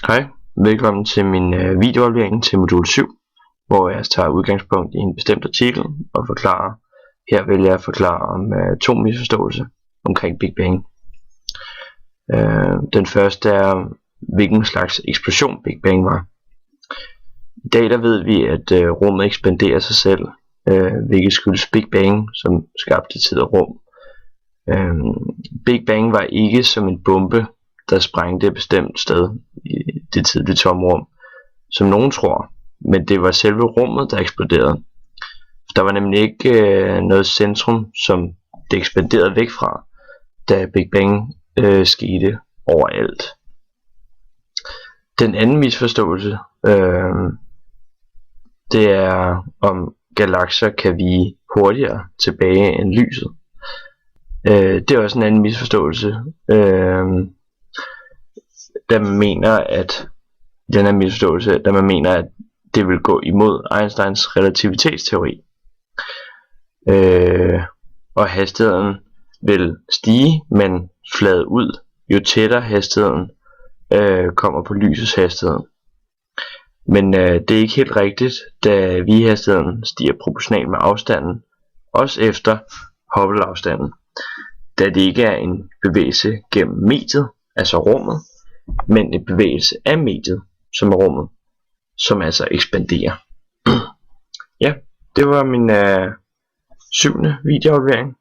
Hej, velkommen til min videoaflevering til modul 7, hvor jeg tager udgangspunkt i en bestemt artikel og forklarer. Her vil jeg forklare om to misforståelser omkring Big Bang. Den første er, hvilken slags eksplosion Big Bang var. I dag der ved vi, at rummet ekspanderer sig selv, hvilket skyldes Big Bang, som skabte tid og rum. Big Bang var ikke som en bombe, der sprængte et bestemt sted i det tidlige tomrum, som nogen tror, men det var selve rummet, der eksploderede. Der var nemlig ikke noget centrum, som det ekspanderede væk fra, da Big Bang skete overalt. Den anden misforståelse, det er, om galakser kan vige hurtigere tilbage end lyset. Det er også en anden misforståelse, da man mener, at det vil gå imod Einsteins relativitetsteori, og hastigheden vil stige, men flade ud, jo tættere hastigheden kommer på lysets hastighed. Men det er ikke helt rigtigt, da vigehastigheden stiger proportionalt med afstanden, også efter Hubble-afstanden, da det ikke er en bevægelse gennem mediet, altså rummet, men en bevægelse af mediet, som er rummet, som altså ekspanderer. Ja, det var min 7. videoaflevering.